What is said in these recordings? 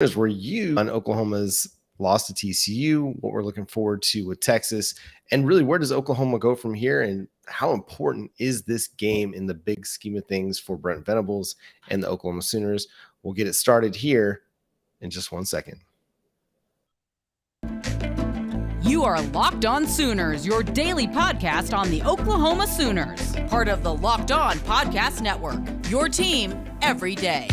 is where you on Oklahoma's loss to TCU, what we're looking forward to with Texas, and really where does Oklahoma go from here, and how important is this game in the big scheme of things for Brent Venables and the Oklahoma Sooners? We'll get it started here in just 1 second. You are Locked On Sooners, your daily podcast on the Oklahoma Sooners, part of the Locked On Podcast Network, your team every day.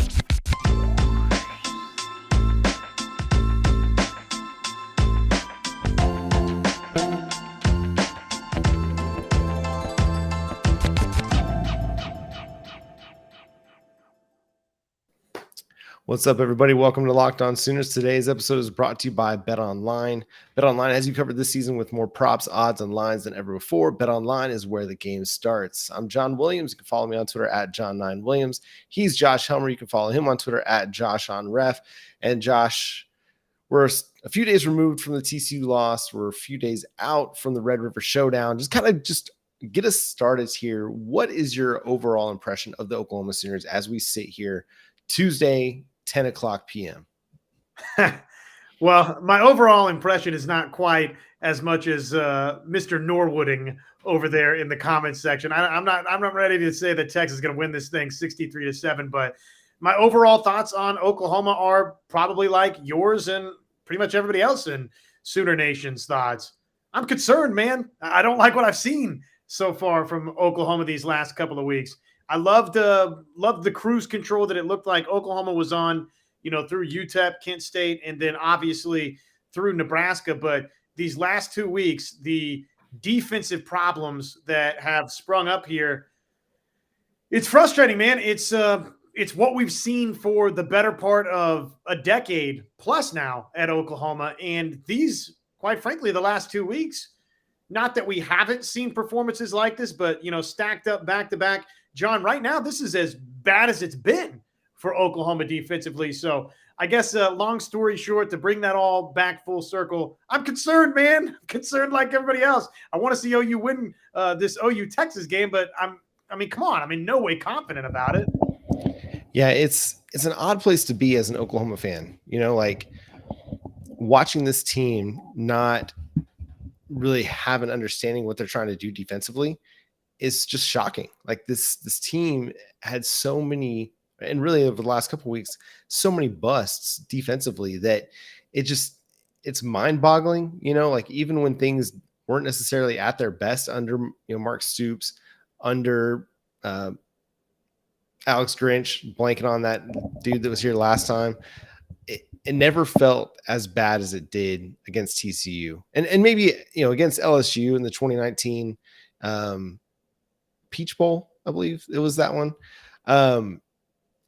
What's up, everybody? Welcome to Locked On Sooners. Today's episode is brought to you by BetOnline. BetOnline has you covered this season with more props, odds, and lines than ever before. BetOnline is where the game starts. I'm John Williams. You can follow me on Twitter at John9Williams. He's Josh Helmer. You can follow him on Twitter at JoshOnRef. And Josh, we're a few days removed from the TCU loss. We're a few days out from the River Showdown. Just get us started here. What is your overall impression of the Oklahoma Sooners as we sit here Tuesday, 10 o'clock p.m.? Well, my overall impression is not quite as much as Mr. Norwooding over there in the comments section. I'm not ready to say that Texas is going to win this thing 63-7, but my overall thoughts on Oklahoma are probably like yours and pretty much everybody else in Sooner Nation's thoughts. I'm concerned, man. I don't like what I've seen so far from Oklahoma these last couple of weeks. I loved the cruise control that it looked like Oklahoma was on, through UTEP, Kent State, and then obviously through Nebraska. But these last 2 weeks, the defensive problems that have sprung up here, it's frustrating, man. It's what we've seen for the better part of a decade plus now at Oklahoma. And these, quite frankly, the last 2 weeks, not that we haven't seen performances like this, but, stacked up back to back. John, right now, this is as bad as it's been for Oklahoma defensively. So I guess long story short, to bring that all back full circle, I'm concerned, man. I'm concerned like everybody else. I want to see OU win this OU Texas game, but come on. I'm in no way confident about it. Yeah, it's an odd place to be as an Oklahoma fan. Like watching this team not really have an understanding what they're trying to do defensively is just shocking. Like this team had so many, and really over the last couple of weeks, so many busts defensively that it's mind-boggling. Like even when things weren't necessarily at their best under Mark Stoops, under Alex Grinch, blanking on that dude that was here last time, it never felt as bad as it did against TCU, and maybe against LSU in the 2019 Peach Bowl, I believe it was that one.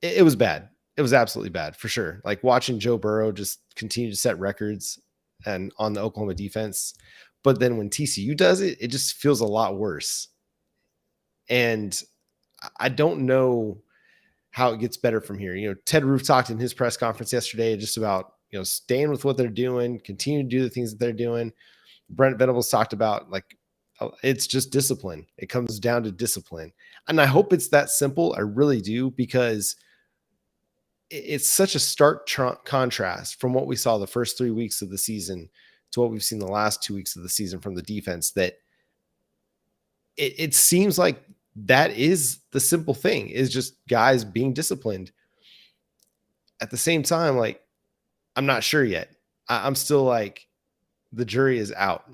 It was bad. It was absolutely bad for sure. Like watching Joe Burrow just continue to set records and on the Oklahoma defense. But then when TCU does it, it just feels a lot worse. And I don't know how it gets better from here. Ted Roof talked in his press conference yesterday just about, staying with what they're doing, continue to do the things that they're doing. Brent Venables talked about it's just discipline. It comes down to discipline. And I hope it's that simple. I really do, because it's such a stark contrast from what we saw the first 3 weeks of the season to what we've seen the last 2 weeks of the season from the defense, that it seems like that is the simple thing, is just guys being disciplined. At the same time, like, I'm not sure yet. I'm still like, the jury is out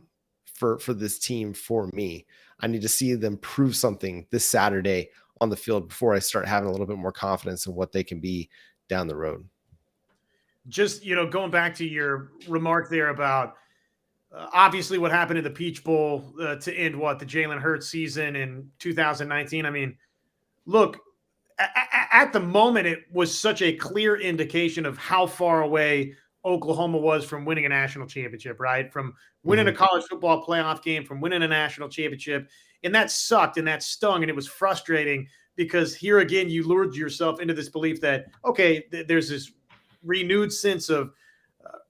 for this team for me. I need to see them prove something this Saturday on the field before I start having a little bit more confidence in what they can be down the road. Just, going back to your remark there about obviously what happened in the Peach Bowl to end the Jalen Hurts season in 2019. I mean, look, at the moment, it was such a clear indication of how far away Oklahoma was from winning a national championship, right? From winning a college football playoff game, from winning a national championship. And that sucked and that stung, and it was frustrating because here again, you lured yourself into this belief that, okay, there's this renewed sense of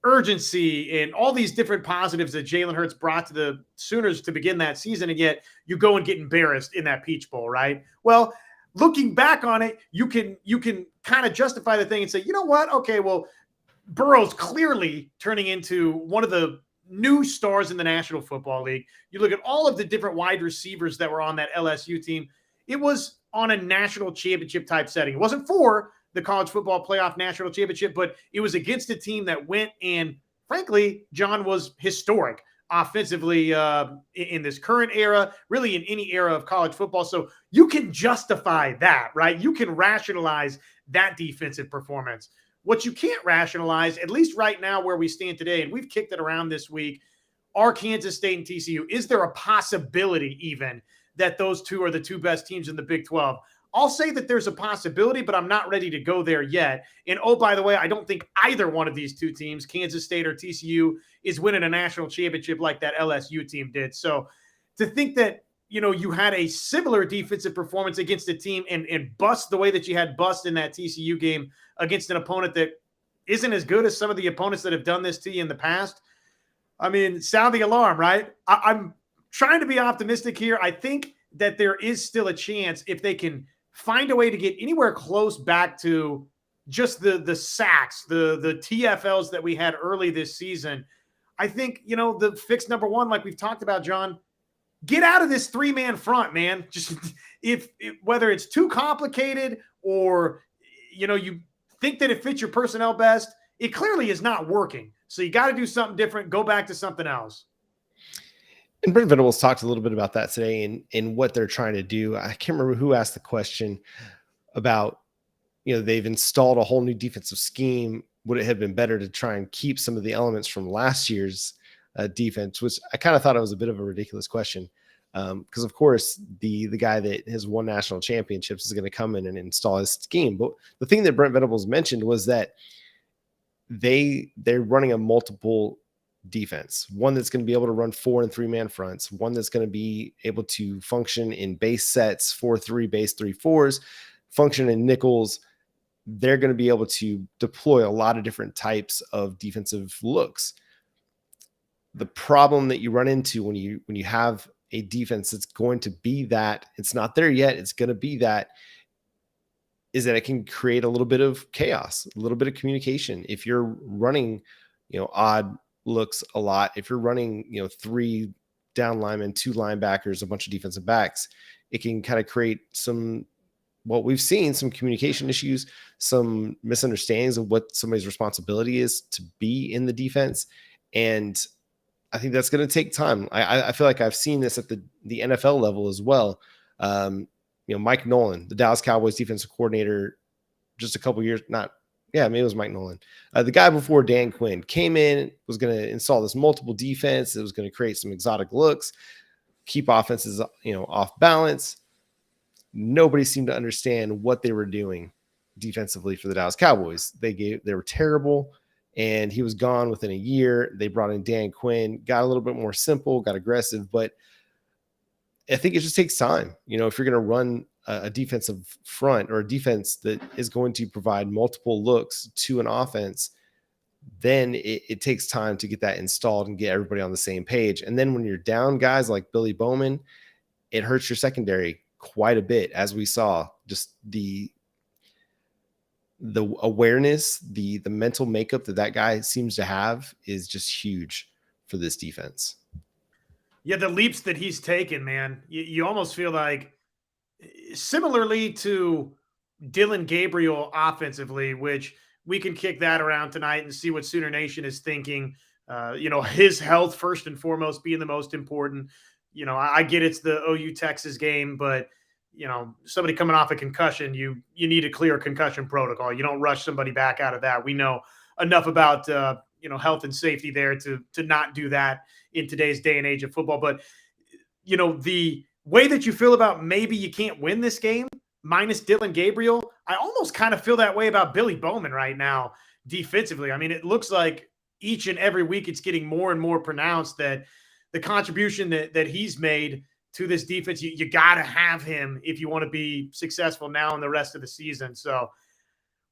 urgency and all these different positives that Jalen Hurts brought to the Sooners to begin that season, and yet you go and get embarrassed in that Peach Bowl, right? Well, looking back on it, you can kind of justify the thing and say, you know what? Okay, well, Burrow's clearly turning into one of the new stars in the National Football League. You look at all of the different wide receivers that were on that LSU team. It was on a national championship type setting. It wasn't for the college football playoff national championship, but it was against a team that went and, frankly, John, was historic offensively in this current era, really in any era of college football. So you can justify that, right? You can rationalize that defensive performance. What you can't rationalize, at least right now where we stand today, and we've kicked it around this week, are Kansas State and TCU. Is there a possibility even that those two are the two best teams in the Big 12? I'll say that there's a possibility, but I'm not ready to go there yet. And oh, by the way, I don't think either one of these two teams, Kansas State or TCU, is winning a national championship like that LSU team did. So to think that, you had a similar defensive performance against a team and bust the way that you had bust in that TCU game against an opponent that isn't as good as some of the opponents that have done this to you in the past, I mean, sound the alarm, right? I'm trying to be optimistic here. I think that there is still a chance if they can find a way to get anywhere close back to just the sacks, the TFLs that we had early this season. I think, the fix number one, like we've talked about, John, get out of this three-man front, man. Just if whether it's too complicated or, you think that it fits your personnel best, it clearly is not working. So you got to do something different. Go back to something else. And Brent Venables talked a little bit about that today and what they're trying to do. I can't remember who asked the question about, they've installed a whole new defensive scheme. Would it have been better to try and keep some of the elements from last year's defense, which I kind of thought it was a bit of a ridiculous question. Because of course the guy that has won national championships is going to come in and install his scheme. But the thing that Brent Venables mentioned was that they're running a multiple defense, one that's going to be able to run 4 and 3-man fronts, one that's going to be able to function in base sets, 4-3 base 3-4s, function in nickels. They're going to be able to deploy a lot of different types of defensive looks. The problem that you run into when you have a defense that's going to be that, it's not there yet, it's going to be that, is that it can create a little bit of chaos, a little bit of communication. If you're running, odd looks a lot, if you're running, 3 down linemen, 2 linebackers, a bunch of defensive backs, it can kind of create what we've seen, some communication issues, some misunderstandings of what somebody's responsibility is to be in the defense. And I think that's going to take time. I feel like I've seen this at the NFL level as well. Mike Nolan, the Dallas Cowboys defensive coordinator, just a couple years, maybe it was Mike Nolan. The guy before Dan Quinn came in, was going to install this multiple defense. It was going to create some exotic looks, keep offenses, off balance. Nobody seemed to understand what they were doing defensively for the Dallas Cowboys. They were terrible. And he was gone within a year. They brought in Dan Quinn, got a little bit more simple, got aggressive, but I think it just takes time. If you're going to run a defensive front or a defense that is going to provide multiple looks to an offense, then it takes time to get that installed and get everybody on the same page. And then when you're down guys like Billy Bowman, it hurts your secondary quite a bit, as we saw. Just the awareness, the mental makeup that guy seems to have is just huge for this defense. Yeah, the leaps that he's taken, man, you almost feel like, similarly to Dylan Gabriel offensively, which we can kick that around tonight and see what Sooner Nation is thinking. His health first and foremost being the most important. I get it's the OU Texas game, but somebody coming off a concussion, you need a clear concussion protocol. You don't rush somebody back out of that. We know enough about health and safety there to not do that in today's day and age of football. But the way that you feel about maybe you can't win this game minus Dylan Gabriel, I almost kind of feel that way about Billy Bowman right now defensively. I mean, it looks like each and every week it's getting more and more pronounced that the contribution that he's made to this defense, you got to have him if you want to be successful now in the rest of the season. So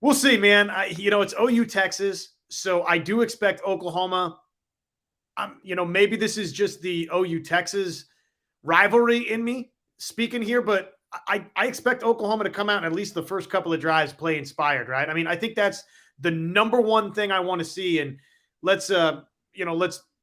we'll see, man. It's OU Texas, so I do expect Oklahoma. Maybe this is just the OU Texas rivalry in me speaking here, but I expect Oklahoma to come out and at least the first couple of drives play inspired, right? I mean, I think that's the number one thing I want to see, and let's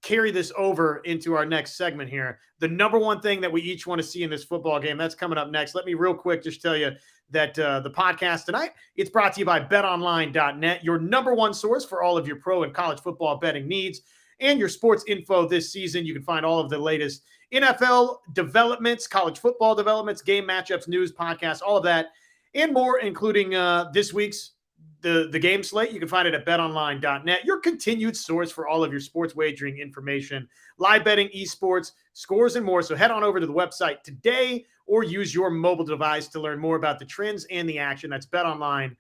carry this over into our next segment here. The number one thing that we each want to see in this football game, that's coming up next. Let me real quick just tell you that the podcast tonight, it's brought to you by betonline.net, your number one source for all of your pro and college football betting needs and your sports info this season. You can find all of the latest NFL developments, college football developments, game matchups, news, podcasts, all of that, and more, including this week's the game slate. You can find it at betonline.net, your continued source for all of your sports wagering information, live betting, esports, scores, and more. So head on over to the website today or use your mobile device to learn more about the trends and the action. That's BetOnline,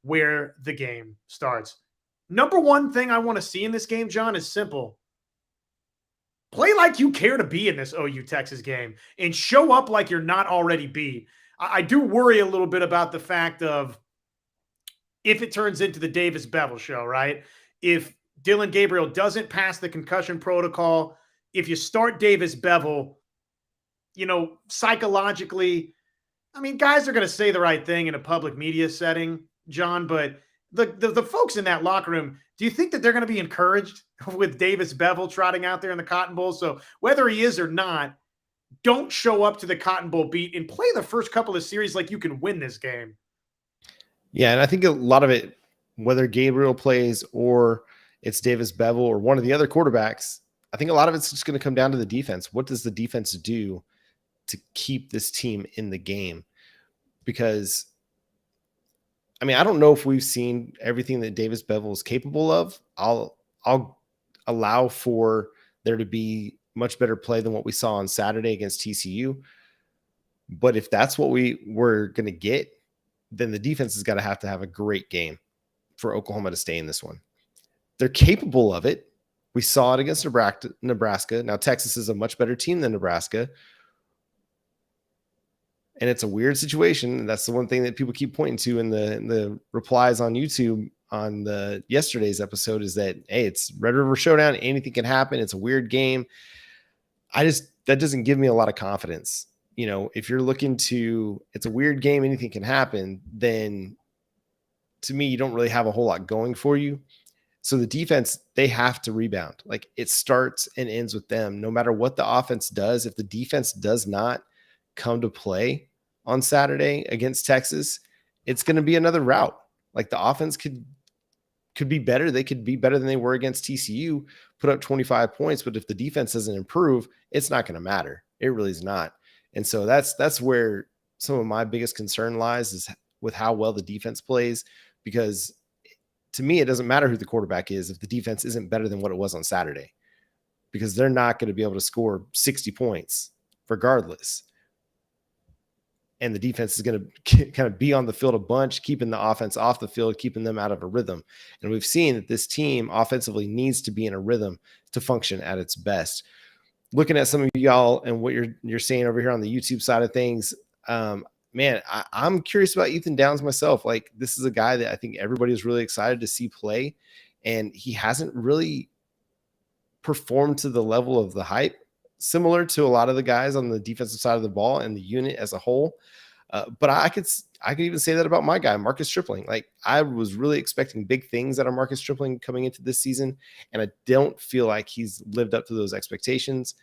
where the game starts. Number one thing I want to see in this game, John, is simple. Play like you care to be in this OU Texas game and show up like you're not already beat. I do worry a little bit about the fact of if it turns into the Davis Bevel show, right? If Dylan Gabriel doesn't pass the concussion protocol, if you start Davis Bevel, psychologically, I mean, guys are going to say the right thing in a public media setting, John, but the folks in that locker room, do you think that they're going to be encouraged with Davis Bevel trotting out there in the Cotton Bowl? So whether he is or not, don't show up to the Cotton Bowl beat and play the first couple of series like you can win this game. Yeah, and I think a lot of it, whether Gabriel plays or it's Davis Bevel or one of the other quarterbacks, I think a lot of it's just going to come down to the defense. What does the defense do to keep this team in the game? Because, I mean, I don't know if we've seen everything that Davis Bevel is capable of. I'll allow for there to be much better play than what we saw on Saturday against TCU. But if that's what we were going to get, then the defense has got to have a great game for Oklahoma to stay in this one. They're capable of it. We saw it against Nebraska. Now, Texas is a much better team than Nebraska. And it's a weird situation. And that's the one thing that people keep pointing to in the replies on YouTube on the yesterday's episode is that, hey, it's Red River Showdown. Anything can happen. It's a weird game. That doesn't give me a lot of confidence. If you're looking to, it's a weird game, anything can happen, then to me, you don't really have a whole lot going for you. So the defense, they have to rebound. Like, it starts and ends with them. No matter what the offense does, if the defense does not come to play on Saturday against Texas, it's going to be another route. Like, the offense could be better. They could be better than they were against TCU, put up 25 points. But if the defense doesn't improve, it's not going to matter. It really is not. And so that's where some of my biggest concern lies, is with how well the defense plays, because to me, it doesn't matter who the quarterback is if the defense isn't better than what it was on Saturday, because they're not going to be able to score 60 points regardless. And the defense is going to kind of be on the field a bunch, keeping the offense off the field, keeping them out of a rhythm. And we've seen that this team offensively needs to be in a rhythm to function at its best. Looking at some of y'all and what you're saying over here on the YouTube side of things, man, I'm curious about Ethan Downs myself. Like, this is a guy that I think everybody is really excited to see play, and he hasn't really performed to the level of the hype, similar to a lot of the guys on the defensive side of the ball and the unit as a whole. But I could even say that about my guy, Marcus Stripling. Like, I was really expecting big things out of Marcus Stripling coming into this season, and I don't feel like he's lived up to those expectations.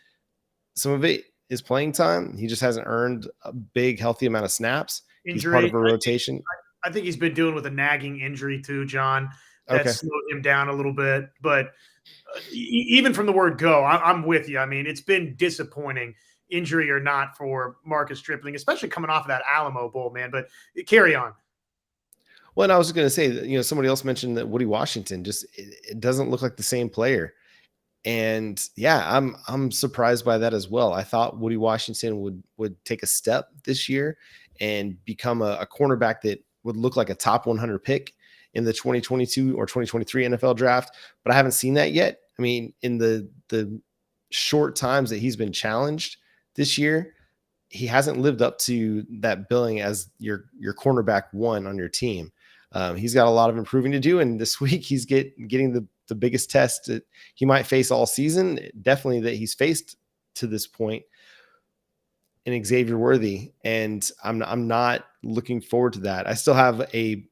Some of it is playing time. He just hasn't earned a big, healthy amount of snaps. Injury. He's part of a rotation. I think he's been dealing with a nagging injury too, John. That slowed him down a little bit. But even from the word go, I'm with you. I mean, it's been disappointing, injury or not, for Marcus Stripling, especially coming off of that Alamo Bowl, man. But carry on. Well, and I was going to say, somebody else mentioned that Woody Washington it doesn't look like the same player. And yeah, I'm surprised by that as well. I thought Woody Washington would take a step this year and become a cornerback that would look like a top 100 pick in the 2022 or 2023 NFL draft, but I haven't seen that yet. I mean, in the short times that he's been challenged this year, he hasn't lived up to that billing as your cornerback one on your team. He's got a lot of improving to do, and this week he's getting the biggest test that he might face all season, definitely that he's faced to this point, in Xavier Worthy. And I'm not looking forward to that. I still have a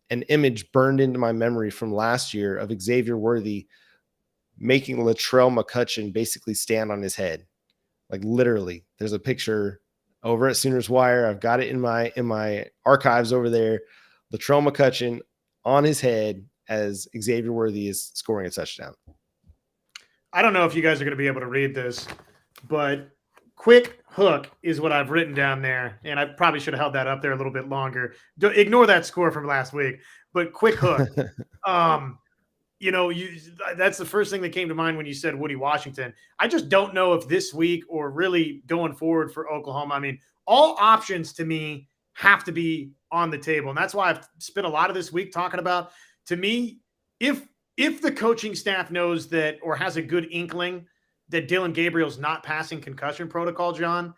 an image burned into my memory from last year of Xavier Worthy making Latrell McCutcheon basically stand on his head. Like literally, there's a picture over at Sooners Wire. I've got it in my archives over there. Latrell McCutcheon on his head as Xavier Worthy is scoring a touchdown. I don't know if you guys are going to be able to read this, but quick hook is what I've written down there. And I probably should have held that up there a little bit longer. Ignore that score from last week, but quick hook. That's the first thing that came to mind when you said Woody Washington. I just don't know if this week or really going forward for Oklahoma. I mean, all options to me have to be on the table. And that's why I've spent a lot of this week talking about, to me, if the coaching staff knows that or has a good inkling that Dylan Gabriel's not passing concussion protocol, John,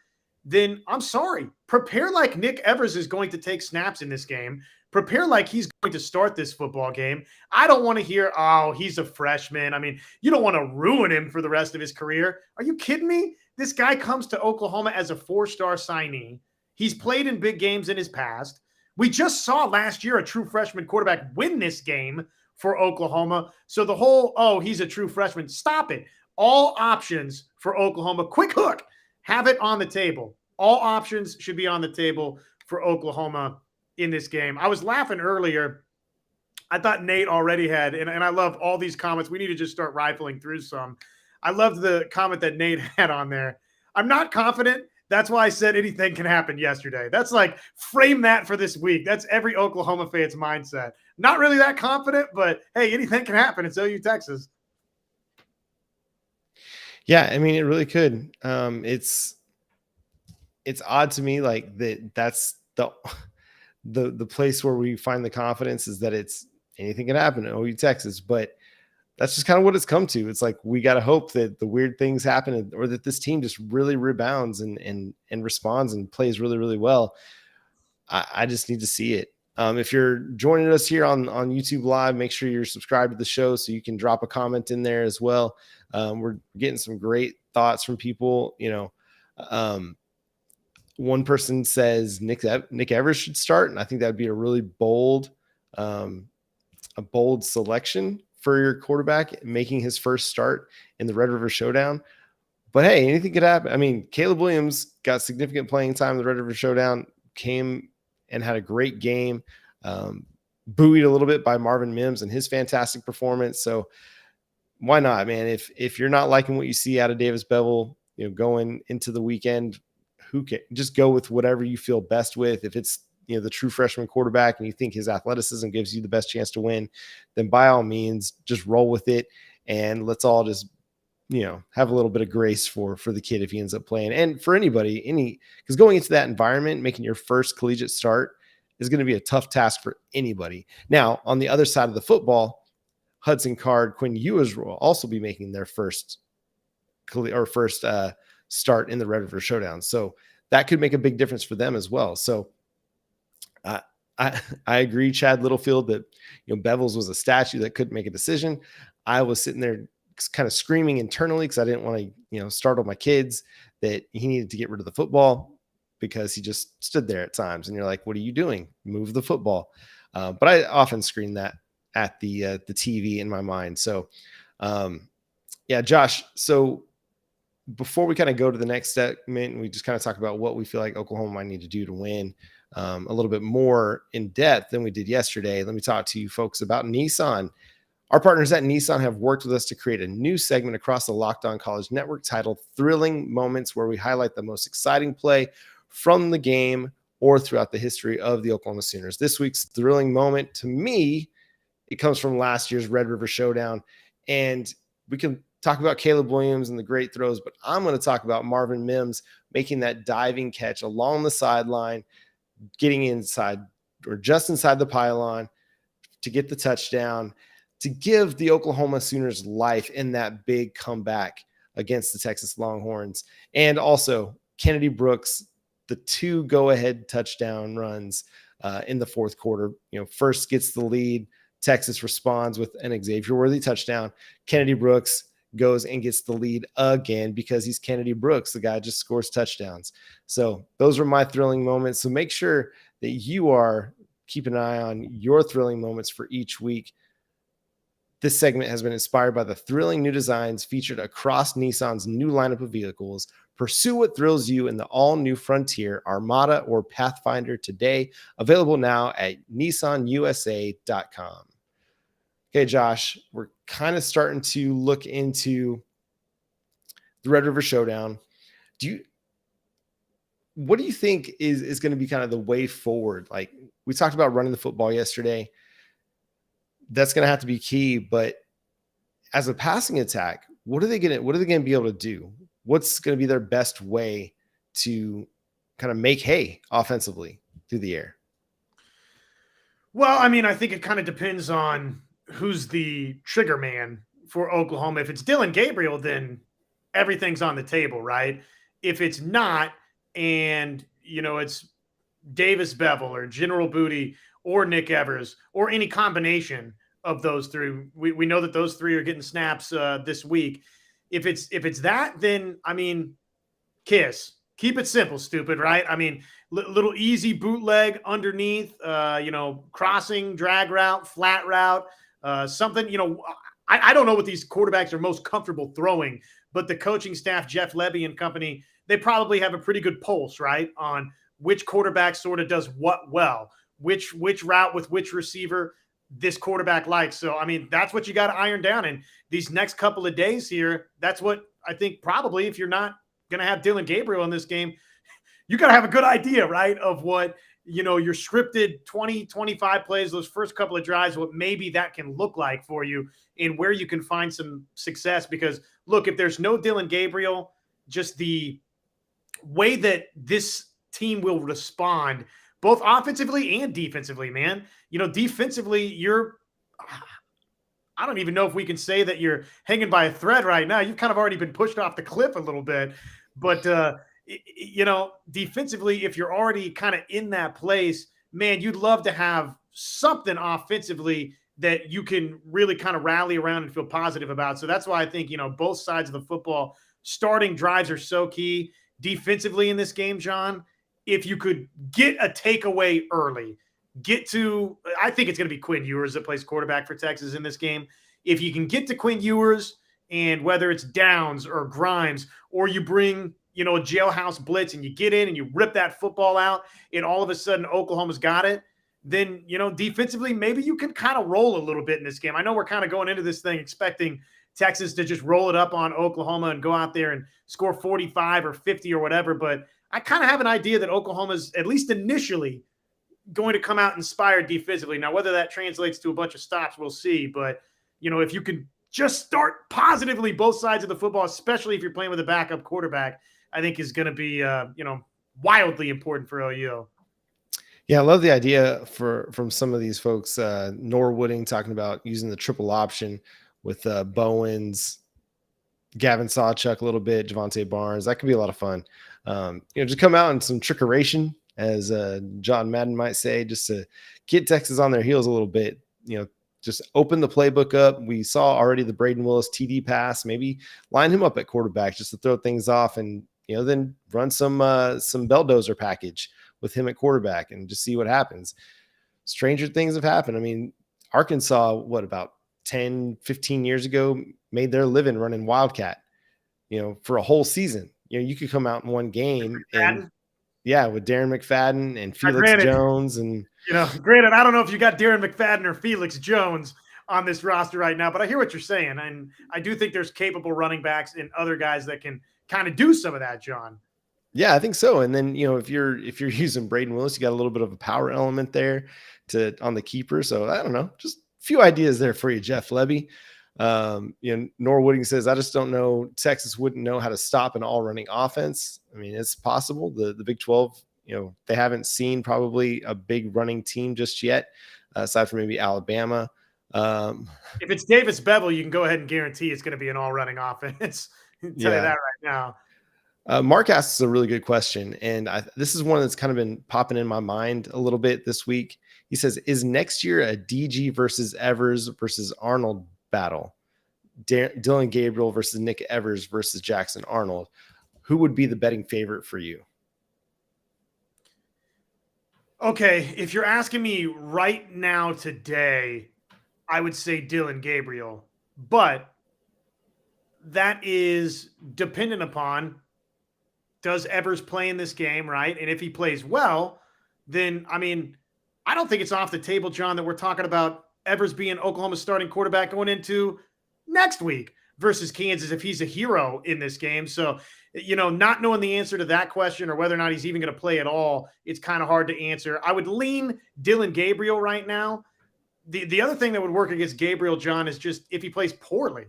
then I'm sorry. Prepare like Nick Evers is going to take snaps in this game. Prepare like he's going to start this football game. I don't want to hear, oh, he's a freshman. I mean, you don't want to ruin him for the rest of his career. Are you kidding me? This guy comes to Oklahoma as a 4-star signee. He's played in big games in his past. We just saw last year a true freshman quarterback win this game for Oklahoma. So the whole, oh, he's a true freshman, stop it. All options for Oklahoma. Quick hook. Have it on the table. All options should be on the table for Oklahoma in this game. I was laughing earlier. I thought Nate already had, and I love all these comments. We need to just start rifling through some. I love the comment that Nate had on there. I'm not confident. That's why I said anything can happen yesterday. That's like, frame that for this week. That's every Oklahoma fan's mindset. Not really that confident, but hey, anything can happen. It's OU Texas. Yeah, I mean, it really could. It's odd to me, like that's the place where we find the confidence is that it's anything can happen at OU Texas, but that's just kind of what it's come to. It's like, we got to hope that the weird things happen or that this team just really rebounds and responds and plays really, really well. I just need to see it. If you're joining us here on YouTube Live, make sure you're subscribed to the show so you can drop a comment in there as well. We're getting some great thoughts from people. One person says Nick Evers should start, and I think that would be a really bold selection for your quarterback making his first start in the Red River Showdown. But hey, anything could happen. I mean, Caleb Williams got significant playing time in the Red River Showdown, came and had a great game, buoyed a little bit by Marvin Mims and his fantastic performance. So why not, man? If you're not liking what you see out of Davis Beville, going into the weekend, who can just go with whatever you feel best with. If it's the true freshman quarterback and you think his athleticism gives you the best chance to win, then by all means just roll with it, and let's all just have a little bit of grace for the kid if he ends up playing. And for anybody, because going into that environment, making your first collegiate start is going to be a tough task for anybody. Now, on the other side of the football, Hudson Card, Quinn Ewers will also be making their first start in the Red River Showdown. So that could make a big difference for them as well. So I agree, Chad Littlefield, that Bevels was a statue that couldn't make a decision. I was sitting there kind of screaming internally because I didn't want to startle my kids that he needed to get rid of the football because he just stood there at times. And you're like, what are you doing? Move the football. But I often scream that at the TV in my mind. So yeah, Josh. So before we kind of go to the next segment, we just kind of talk about what we feel like Oklahoma might need to do to win a little bit more in depth than we did yesterday. Let me talk to you folks about Nissan. Our partners at Nissan have worked with us to create a new segment across the Locked On College Network titled Thrilling Moments, where we highlight the most exciting play from the game or throughout the history of the Oklahoma Sooners. This week's thrilling moment, to me, it comes from last year's Red River Showdown. And we can talk about Caleb Williams and the great throws, but I'm going to talk about Marvin Mims making that diving catch along the sideline, getting inside or just inside the pylon to get the touchdown, to give the Oklahoma Sooners life in that big comeback against the Texas Longhorns. And also Kennedy Brooks, the 2 go-ahead touchdown runs in the fourth quarter. First gets the lead. Texas responds with an Xavier Worthy touchdown. Kennedy Brooks goes and gets the lead again because he's Kennedy Brooks. The guy just scores touchdowns. So those were my thrilling moments. So make sure that you are keep an eye on your thrilling moments for each week. This segment has been inspired by the thrilling new designs featured across Nissan's new lineup of vehicles. Pursue what thrills you in the all-new Frontier, Armada, or Pathfinder today. Available now at nissanusa.com. Okay, Josh, we're kind of starting to look into the Red River Showdown. What do you think is going to be kind of the way forward? Like, we talked about running the football yesterday. That's going to have to be key, but as a passing attack, what are they going to be able to do? What's going to be their best way to kind of make hay offensively through the air? Well, I mean, I think it kind of depends on who's the trigger man for Oklahoma. If it's Dylan Gabriel, then everything's on the table, right? If it's not, and it's Davis Bevel or General Booty or Nick Evers or any combination of those three, we know that those three are getting snaps this week. If it's that, then I mean, keep it simple, stupid, right? I mean, little easy bootleg underneath, crossing, drag route, flat route, something. I don't know what these quarterbacks are most comfortable throwing, but the coaching staff, Jeff Lebby and company, they probably have a pretty good pulse, right, on which quarterback sort of does what well, which route with which receiver this quarterback likes. So, I mean, that's what you got to iron down in these next couple of days here. That's what I think probably, if you're not going to have Dylan Gabriel in this game, you got to have a good idea, right, of what, your scripted 20, 25 plays, those first couple of drives, what maybe that can look like for you and where you can find some success. Because, look, if there's no Dylan Gabriel, just the way that this team will respond both offensively and defensively, man. Defensively, I don't even know if we can say that you're hanging by a thread right now. You've kind of already been pushed off the cliff a little bit. But, defensively, if you're already kind of in that place, man, you'd love to have something offensively that you can really kind of rally around and feel positive about. So that's why I think, both sides of the football, starting drives are so key. Defensively in this game, John, if you could get a takeaway early, I think it's going to be Quinn Ewers that plays quarterback for Texas in this game. If you can get to Quinn Ewers, and whether it's Downs or Grimes, or you bring, a jailhouse blitz and you get in and you rip that football out and all of a sudden Oklahoma's got it, then, defensively, maybe you can kind of roll a little bit in this game. I know we're kind of going into this thing expecting Texas to just roll it up on Oklahoma and go out there and score 45 or 50 or whatever, but I kind of have an idea that Oklahoma's, at least initially, going to come out inspired defensively. Now, whether that translates to a bunch of stops, we'll see. But, if you can just start positively both sides of the football, especially if you're playing with a backup quarterback, I think is going to be, wildly important for OU. Yeah, I love the idea from some of these folks. Norwooding talking about using the triple option with Bowens, Gavin Sawchuk a little bit, Javante Barnes. That could be a lot of fun. Just come out in some trickeration, as John Madden might say, just to get Texas on their heels a little bit. Just open the playbook up. We saw already the Braden Willis TD pass. Maybe line him up at quarterback just to throw things off, and then run some belldozer package with him at quarterback and just see what happens. Stranger things have happened. I mean, Arkansas, about 10, 15 years ago, made their living running Wildcat, for a whole season. You could come out in one game and with Darren McFadden and Felix Jones. And, granted, I don't know if you got Darren McFadden or Felix Jones on this roster right now, but I hear what you're saying. And I do think there's capable running backs and other guys that can kind of do some of that, John. Yeah, I think so. And then, if you're using Braden Willis, you got a little bit of a power element there on the keeper. So I don't know, just a few ideas there for you, Jeff Lebby. Norwooding says, I just don't know. Texas wouldn't know how to stop an all running offense. I mean, it's possible. The Big 12, they haven't seen probably a big running team just yet, aside from maybe Alabama. If it's Davis Bevel, you can go ahead and guarantee it's going to be an all running offense. Tell you that right now. Mark asks a really good question, and this is one that's kind of been popping in my mind a little bit this week. He says, is next year a DG versus Evers versus Arnold battle? Dylan Gabriel versus Nick Evers versus Jackson Arnold. Who would be the betting favorite for you? Okay, if you're asking me right now today, I would say Dylan Gabriel, but that is dependent upon, does Evers play in this game, right? And if he plays well, then I mean, I don't think it's off the table, John, that we're talking about Evers being Oklahoma's starting quarterback going into next week versus Kansas if he's a hero in this game. So, not knowing the answer to that question or whether or not he's even going to play at all, it's kind of hard to answer. I would lean Dylan Gabriel right now. The other thing that would work against Gabriel, John, is just if he plays poorly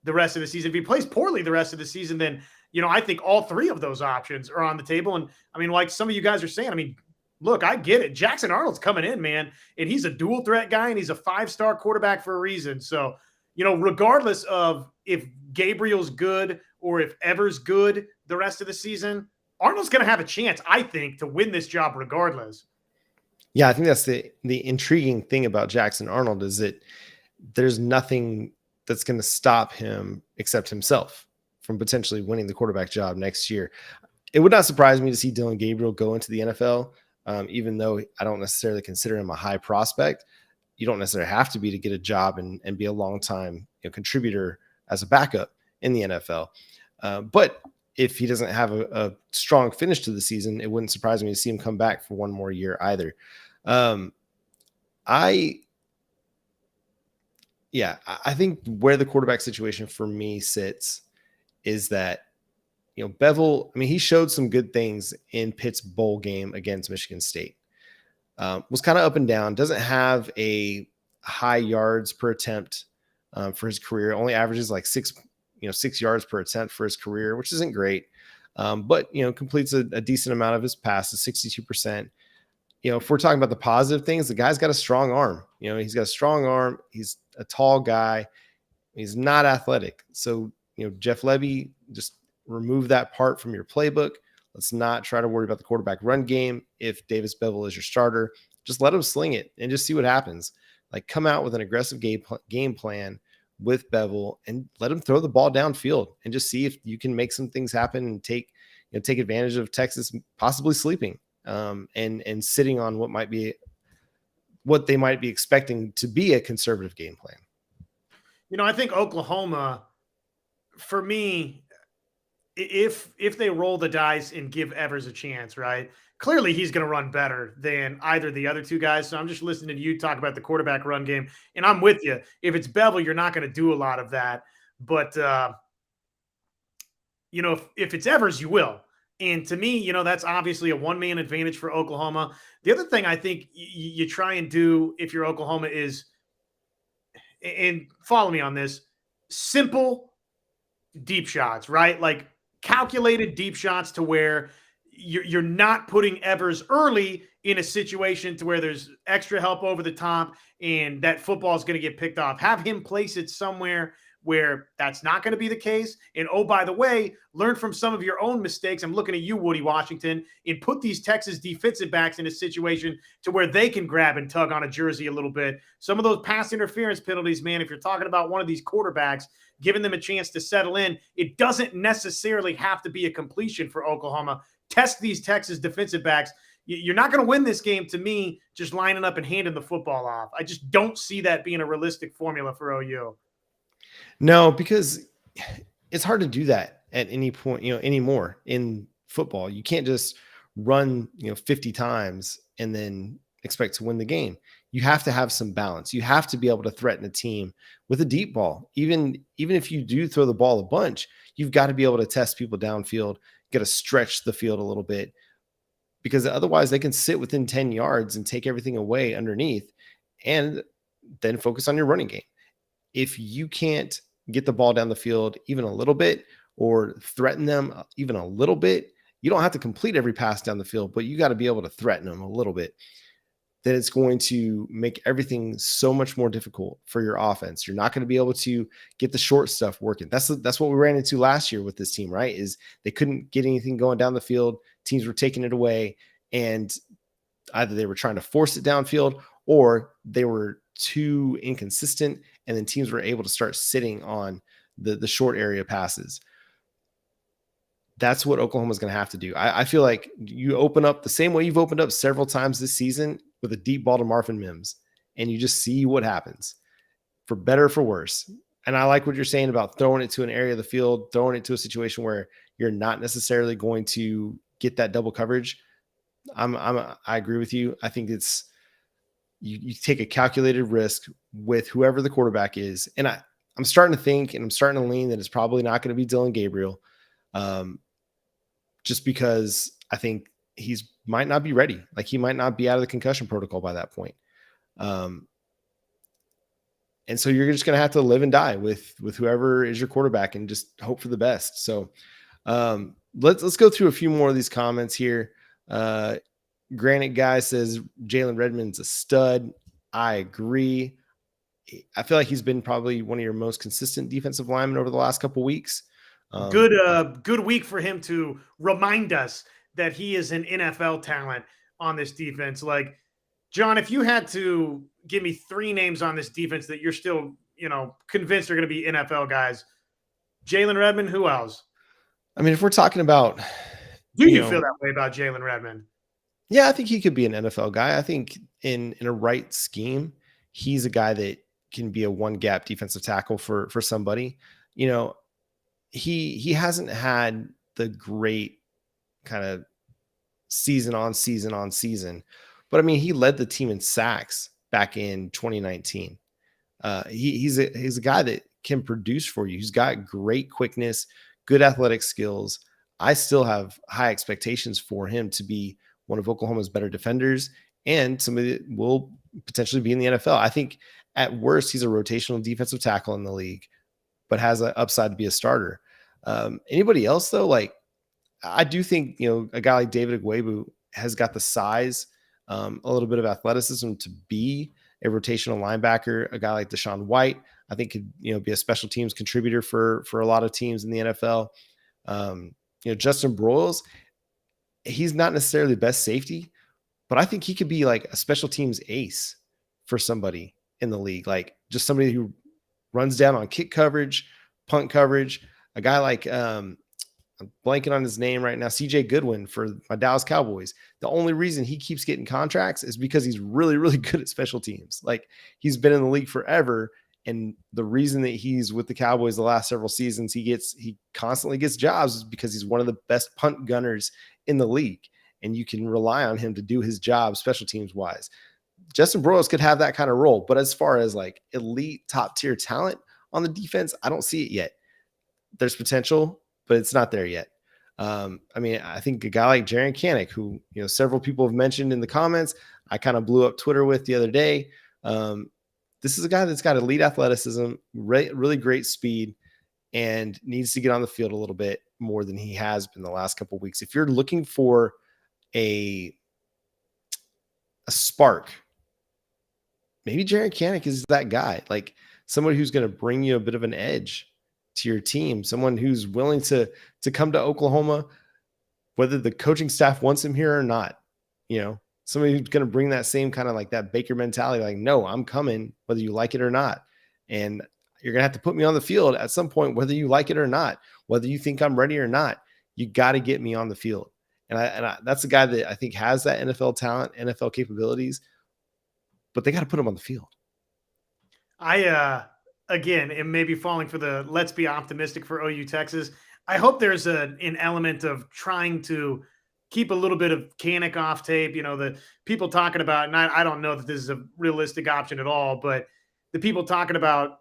the rest of the season. If he plays poorly the rest of the season, then I think all three of those options are on the table. And I mean, like some of you guys are saying, I mean, look, I get it. Jackson Arnold's coming in, man, and he's a dual threat guy, and he's a 5-star quarterback for a reason. So, regardless of if Gabriel's good or if Evers good the rest of the season, Arnold's going to have a chance, I think, to win this job regardless. Yeah, I think that's the intriguing thing about Jackson Arnold is that there's nothing that's going to stop him except himself from potentially winning the quarterback job next year. It would not surprise me to see Dylan Gabriel go into the NFL, even though I don't necessarily consider him a high prospect. You don't necessarily have to be to get a job and be a long-time contributor as a backup in the NFL. But if he doesn't have a strong finish to the season, it wouldn't surprise me to see him come back for one more year either. I think where the quarterback situation for me sits is that, Bevel, I mean, he showed some good things in Pitt's bowl game against Michigan State. Was kind of up and down, doesn't have a high yards per attempt for his career. Only averages like 6 yards per attempt for his career, which isn't great. But, completes a decent amount of his passes, 62%. If we're talking about the positive things, the guy's got a strong arm. He's got a strong arm. He's a tall guy. He's not athletic. So, Jeff Levy, just remove that part from your playbook. Let's not try to worry about the quarterback run game. If Davis Bevel is your starter, just let him sling it and just see what happens. Like, come out with an aggressive game plan with Bevel and let him throw the ball downfield and just see if you can make some things happen and take advantage of Texas possibly sleeping and sitting on what they might be expecting to be a conservative game plan. I think Oklahoma, for me, if they roll the dice and give Evers a chance, right? Clearly he's going to run better than either of the other two guys. So I'm just listening to you talk about the quarterback run game, and I'm with you. If it's Bevel, you're not going to do a lot of that. But, if it's Evers, you will. And to me, that's obviously a one-man advantage for Oklahoma. The other thing I think you try and do if you're Oklahoma is, and follow me on this, simple deep shots, right? Like calculated deep shots to where you're not putting Evers early in a situation to where there's extra help over the top and that football is going to get picked off. Have him place it somewhere where that's not going to be the case. And oh, by the way, learn from some of your own mistakes. I'm looking at you, Woody Washington, and put these Texas defensive backs in a situation to where they can grab and tug on a jersey a little bit. Some of those pass interference penalties, man, if you're talking about one of these quarterbacks, giving them a chance to settle in, it doesn't necessarily have to be a completion for Oklahoma. Test these Texas defensive backs. You're not going to win this game, to me, just lining up and handing the football off. I just don't see that being a realistic formula for OU. No, because it's hard to do that at any point, anymore in football. You can't just run, 50 times and then expect to win the game. You have to have some balance. You have to be able to threaten a team with a deep ball. Even if you do throw the ball a bunch, you've got to be able to test people downfield, got to stretch the field a little bit, because otherwise they can sit within 10 yards and take everything away underneath and then focus on your running game. If you can't get the ball down the field even a little bit or threaten them even a little bit, you don't have to complete every pass down the field, but you got to be able to threaten them a little bit. Then it's going to make everything so much more difficult for your offense. You're not going to be able to get the short stuff working. That's what we ran into last year with this team, right? Is they couldn't get anything going down the field. Teams were taking it away, and either they were trying to force it downfield or they were too inconsistent, and then teams were able to start sitting on the short area passes. that's what Oklahoma's going to have to do. I feel like you open up the same way you've opened up several times this season with a deep ball to Marvin Mims, and you just see what happens, for better or for worse. And I like what you're saying about throwing it to an area of the field, throwing it to a situation where you're not necessarily going to get that double coverage. I agree with you. I think it's, you take a calculated risk with whoever the quarterback is. And I'm starting to think, and I'm starting to lean that it's probably not going to be Dylan Gabriel. Just because I think he's might not be ready. Like, he might not be out of the concussion protocol by that point. And so you're just going to have to live and die with whoever is your quarterback and just hope for the best. So let's go through a few more of these comments here. Granite Guy says Jalen Redmond's a stud. I agree. I feel like he's been probably one of your most consistent defensive linemen over the last couple of weeks. Good week for him to remind us that he is an NFL talent on this defense. Like, John, if you had to give me 3 names on this defense that you're still, convinced are going to be NFL guys, Jalen Redmond, who else? I mean, if we're talking about, do you feel that way about Jalen Redmond? Yeah, I think he could be an NFL guy. I think in a right scheme, he's a guy that can be a one gap defensive tackle for somebody. He hasn't had the great kind of season on season, but I mean, he led the team in sacks back in 2019. He's a guy that can produce for you. He's got great quickness, good athletic skills. I still have high expectations for him to be one of Oklahoma's better defenders and somebody that will potentially be in the NFL. I think at worst, he's a rotational defensive tackle in the league, but has an upside to be a starter. Anybody else though? Like, I do think, a guy like David Agwebu has got the size, a little bit of athleticism to be a rotational linebacker. A guy like Deshaun White, I think could, be a special teams contributor for a lot of teams in the NFL. Justin Broyles, he's not necessarily the best safety, but I think he could be like a special teams ace for somebody in the league. Like, just somebody who runs down on kick coverage, punt coverage. A guy like, I'm blanking on his name right now, CJ Goodwin for my Dallas Cowboys. The only reason he keeps getting contracts is because he's really, really good at special teams. Like, he's been in the league forever. And the reason that he's with the Cowboys the last several seasons, he constantly gets jobs, is because he's one of the best punt gunners in the league. And you can rely on him to do his job special teams wise. Justin Broyles could have that kind of role. But as far as like elite top tier talent on the defense, I don't see it yet. There's potential, but it's not there yet. I mean, I think a guy like Jaren Kanak, who, several people have mentioned in the comments, I kind of blew up Twitter with the other day. This is a guy that's got elite athleticism, really great speed, and needs to get on the field a little bit more than he has been the last couple of weeks. If you're looking for a spark, maybe Jaren Kanak is that guy, like somebody who's going to bring you a bit of an edge to your team, someone who's willing to come to Oklahoma, whether the coaching staff wants him here or not. Somebody who's going to bring that same kind of like that Baker mentality, like, no, I'm coming, whether you like it or not. And you're going to have to put me on the field at some point, whether you like it or not, whether you think I'm ready or not. You got to get me on the field. And that's a guy that I think has that NFL talent, NFL capabilities, but they got to put him on the field. Again, it may be falling for the let's be optimistic for OU Texas. I hope there's an element of trying to keep a little bit of Kanak off tape. The people talking about, and I don't know that this is a realistic option at all, but the people talking about,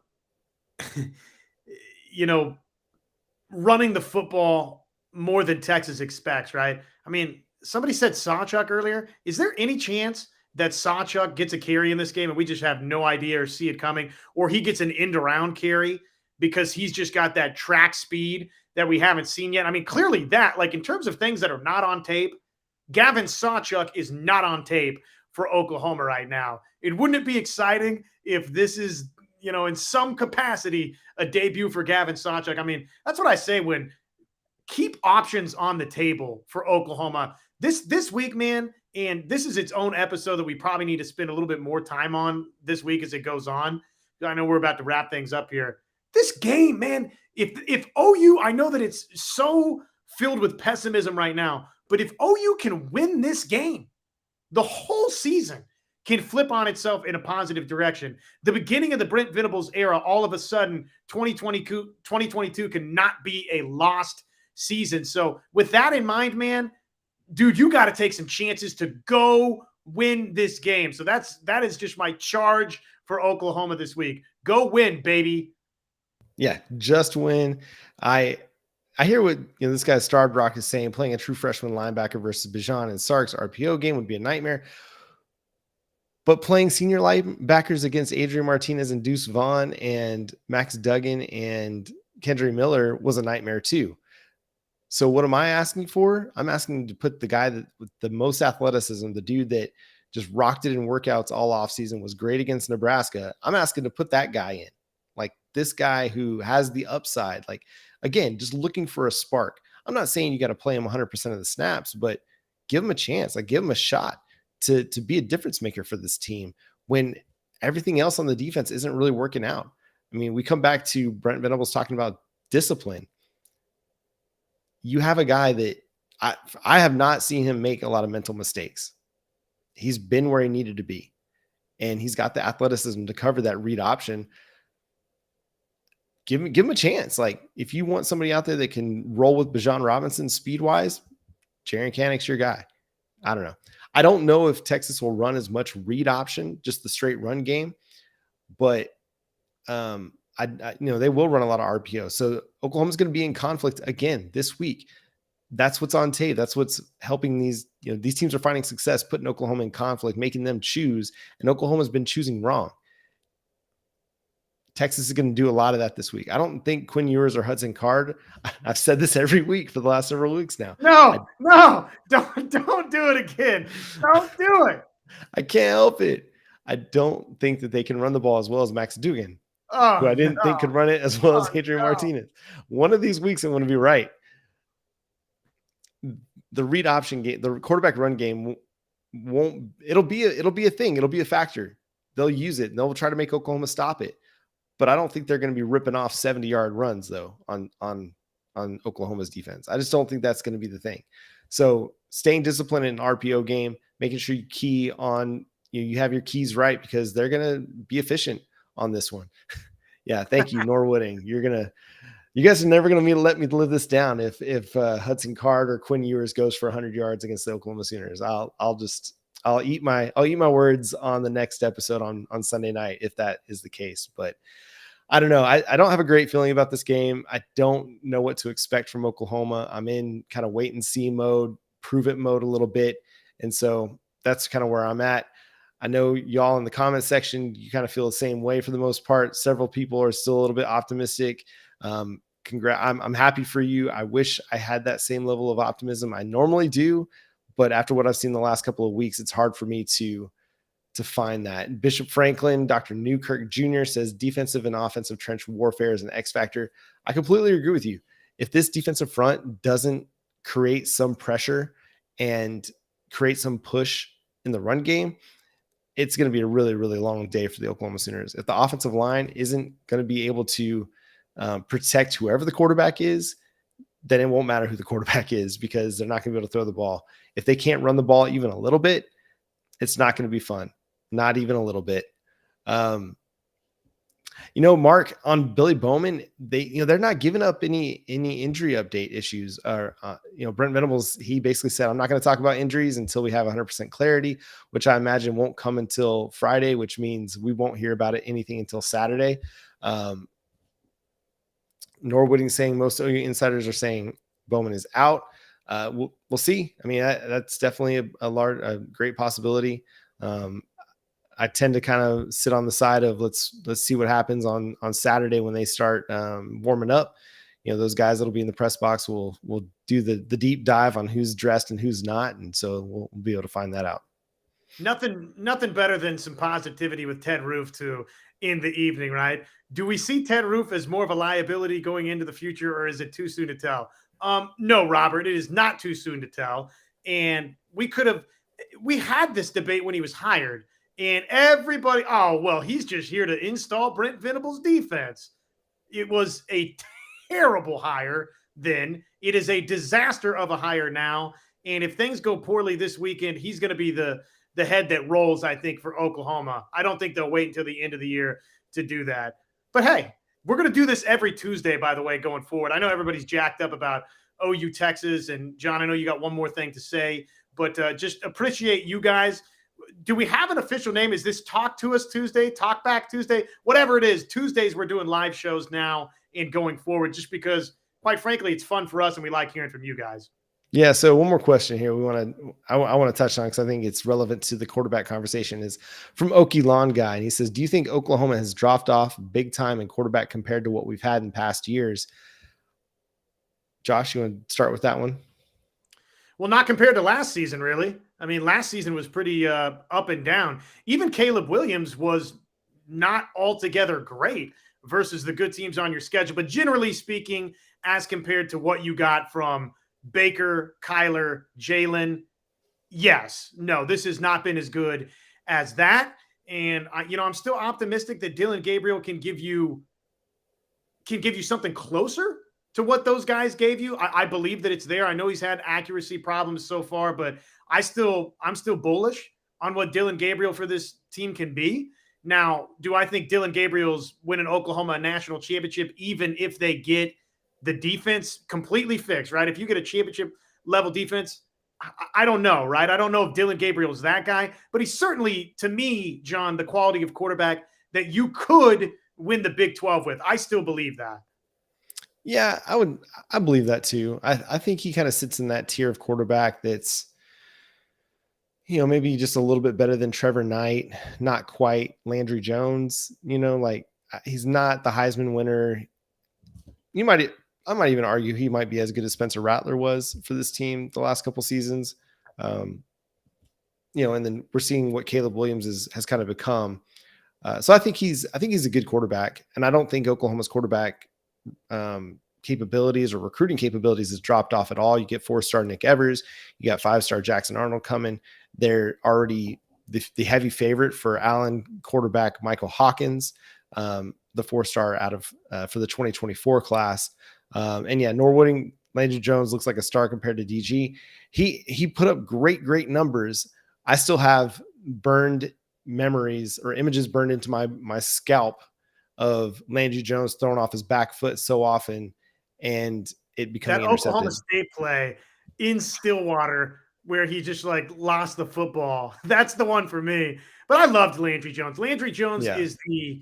running the football more than Texas expects, right? I mean, somebody said Sawchuk earlier. Is there any chance that Sawchuk gets a carry in this game and we just have no idea or see it coming, or he gets an end around carry because he's just got that track speed that we haven't seen yet? I mean, clearly that, like, in terms of things that are not on tape, Gavin Sawchuk is not on tape for Oklahoma right now. Wouldn't it be exciting if this is, in some capacity, a debut for Gavin Sawchuk? I mean, that's what I say when keep options on the table for Oklahoma this week, man. And this is its own episode that we probably need to spend a little bit more time on this week as it goes on. I know we're about to wrap things up here. This game, man, if OU, I know that it's so filled with pessimism right now. But if OU can win this game, the whole season can flip on itself in a positive direction. The beginning of the Brent Venables era, all of a sudden, 2022 cannot be a lost season. So with that in mind, man, dude, you got to take some chances to go win this game. So that is just my charge for Oklahoma this week. Go win, baby. Yeah, just win. I hear what this guy Starbrock is saying. Playing a true freshman linebacker versus Bijan and Sark's RPO game would be a nightmare. But playing senior linebackers against Adrian Martinez and Deuce Vaughn and Max Duggan and Kendry Miller was a nightmare too. So what am I asking for? I'm asking to put the guy that with the most athleticism, the dude that just rocked it in workouts all offseason, was great against Nebraska. I'm asking to put that guy in. Like this guy who has the upside. Like, again, just looking for a spark. I'm not saying you got to play him 100% of the snaps, but give him a chance. Like, give him a shot to be a difference maker for this team when everything else on the defense isn't really working out. I mean, we come back to Brent Venables talking about discipline. You have a guy that I have not seen him make a lot of mental mistakes. He's been where he needed to be, and he's got the athleticism to cover that read option. Give him a chance. Like, if you want somebody out there that can roll with Bijan Robinson speed-wise, Jaren Canick's your guy. I don't know. I don't know if Texas will run as much read option, just the straight run game, but they will run a lot of RPO. So Oklahoma's going to be in conflict again this week. That's what's on tape. That's what's helping these teams are finding success, putting Oklahoma in conflict, making them choose. And Oklahoma's been choosing wrong. Texas is going to do a lot of that this week. I don't think Quinn Ewers or Hudson Card. I've said this every week for the last several weeks now. No, don't do it again. Don't do it. I can't help it. I don't think that they can run the ball as well as Max Duggan, who I didn't think could run it as well as Adrian Martinez. One of these weeks I'm going to be right. The read option game, the quarterback run game it'll be a thing. It'll be a factor. They'll use it and they'll try to make Oklahoma stop it. But I don't think they're going to be ripping off 70-yard runs though on Oklahoma's defense. I just don't think that's going to be the thing. So staying disciplined in an RPO game, making sure you key on, you have your keys right, because they're going to be efficient on this one. Yeah. Thank you, Norwooding. You guys are never going to let me live this down. If Hudson Card or Quinn Ewers goes for 100 yards against the Oklahoma Sooners, I'll eat my words on the next episode on Sunday night, if that is the case. But I don't know. I don't have a great feeling about this game. I don't know what to expect from Oklahoma. I'm in kind of wait and see mode, prove it mode a little bit. And so that's kind of where I'm at. I know y'all in the comment section, you kind of feel the same way for the most part. Several people are still a little bit optimistic. I'm happy for you. I wish I had that same level of optimism. I normally do, but after what I've seen the last couple of weeks, it's hard for me to find that. Bishop Franklin, Dr. Newkirk Jr. says defensive and offensive trench warfare is an X factor. I completely agree with you. If this defensive front doesn't create some pressure and create some push in the run game, it's going to be a really, really long day for the Oklahoma Sooners. If the offensive line isn't going to be able to protect whoever the quarterback is, then it won't matter who the quarterback is, because they're not going to be able to throw the ball. If they can't run the ball even a little bit, it's not going to be fun. Not even a little bit. Mark, on Billy Bowman, they're not giving up any injury update issues. Brent Venables, he basically said, I'm not going to talk about injuries until we have 100% clarity, which I imagine won't come until Friday, which means we won't hear about anything until Saturday. Norwooding saying most OU insiders are saying Bowman is out. We'll see. I mean, that's definitely a great possibility. I tend to kind of sit on the side of let's see what happens on Saturday when they start warming up. Those guys that'll be in the press box will do the deep dive on who's dressed and who's not, and so we'll be able to find that out. Nothing better than some positivity with Ted Roof too in the evening, right? Do we see Ted Roof as more of a liability going into the future, or is it too soon to tell? No, Robert, it is not too soon to tell. And we had this debate when he was hired, and everybody, he's just here to install Brent Venables' defense. It was a terrible hire then. It is a disaster of a hire now. And if things go poorly this weekend, he's going to be the head that rolls, I think, for Oklahoma. I don't think they'll wait until the end of the year to do that. But hey, we're going to do this every Tuesday, by the way, going forward. I know everybody's jacked up about OU Texas. And John, I know you got one more thing to say, but just appreciate you guys. Do we have an official name? Is this Talk to Us Tuesday, Talk Back Tuesday, whatever it is? Tuesdays, we're doing live shows now and going forward, just because, quite frankly, it's fun for us and we like hearing from you guys. Yeah. So one more question here. I want to touch on, because I think it's relevant to the quarterback conversation, is from Okie Lawn Guy. And he says, do you think Oklahoma has dropped off big time in quarterback compared to what we've had in past years? Josh, you want to start with that one? Well, not compared to last season, really. I mean, last season was pretty up and down. Even Caleb Williams was not altogether great versus the good teams on your schedule. But generally speaking, as compared to what you got from Baker, Kyler, Jalen, yes, no, this has not been as good as that. And I'm still optimistic that Dillon Gabriel can give you something closer to what those guys gave you. I believe that it's there. I know he's had accuracy problems so far, but I'm still bullish on what Dillon Gabriel for this team can be. Now, do I think Dillon Gabriel's winning Oklahoma a national championship, even if they get the defense completely fixed, right? If you get a championship level defense, I don't know, right? I don't know if Dillon Gabriel's that guy, but he's certainly, to me, John, the quality of quarterback that you could win the Big 12 with. I still believe that. Yeah, I believe that too. I think he kind of sits in that tier of quarterback that's, maybe just a little bit better than Trevor Knight, not quite Landry Jones, like he's not the Heisman winner. I might even argue he might be as good as Spencer Rattler was for this team the last couple seasons. And then we're seeing what Caleb Williams has kind of become. So I think he's a good quarterback, and I don't think Oklahoma's quarterback capabilities or recruiting capabilities has dropped off at all. You get 4-star Nick Evers, you got 5-star Jackson Arnold coming. They're already the heavy favorite for Allen quarterback Michael Hawkins, the 4-star out of for the 2024 class. And yeah, Norwooding, Landry Jones looks like a star compared to DG. He put up great numbers. I still have burned memories or images burned into my scalp of Landry Jones throwing off his back foot so often and it becoming that intercepted. Oklahoma State play in Stillwater where he just lost the football. That's the one for me. But I loved Landry Jones. Landry Jones is the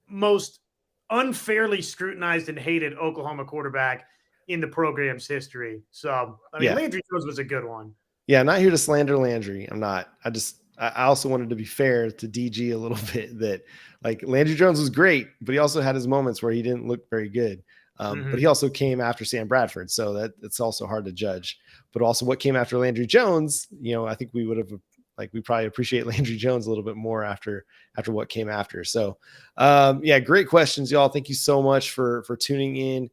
most unfairly scrutinized and hated Oklahoma quarterback in the program's history. So, Landry Jones was a good one. Yeah, not here to slander Landry. I'm not. I also wanted to be fair to DG a little bit that Landry Jones was great, but he also had his moments where he didn't look very good. But he also came after Sam Bradford. So it's also hard to judge, but also what came after Landry Jones, I think we would have we probably appreciate Landry Jones a little bit more after what came after. So great questions, y'all. Thank you so much for tuning in.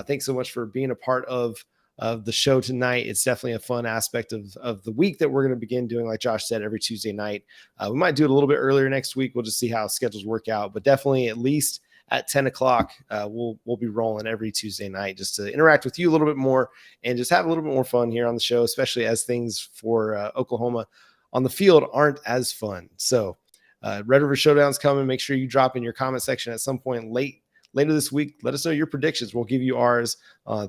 Thanks so much for being a part of the show tonight. It's definitely a fun aspect of the week that we're going to begin doing, like Josh said, every Tuesday night. We might do it a little bit earlier next week. We'll just see how schedules work out, but definitely at least at 10 o'clock, we'll be rolling every Tuesday night just to interact with you a little bit more and just have a little bit more fun here on the show, especially as things for Oklahoma on the field aren't as fun. So Red River Showdown's coming. Make sure you drop in your comment section at some point later this week. Let us know your predictions. We'll give you ours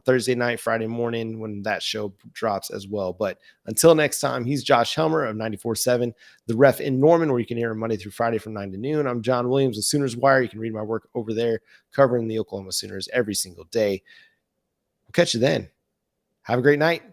Thursday night, Friday morning when that show drops as well. But until next time, he's Josh Helmer of 94.7, The Ref in Norman, where you can hear him Monday through Friday from 9 to noon. I'm John Williams of Sooners Wire. You can read my work over there covering the Oklahoma Sooners every single day. We'll catch you then. Have a great night.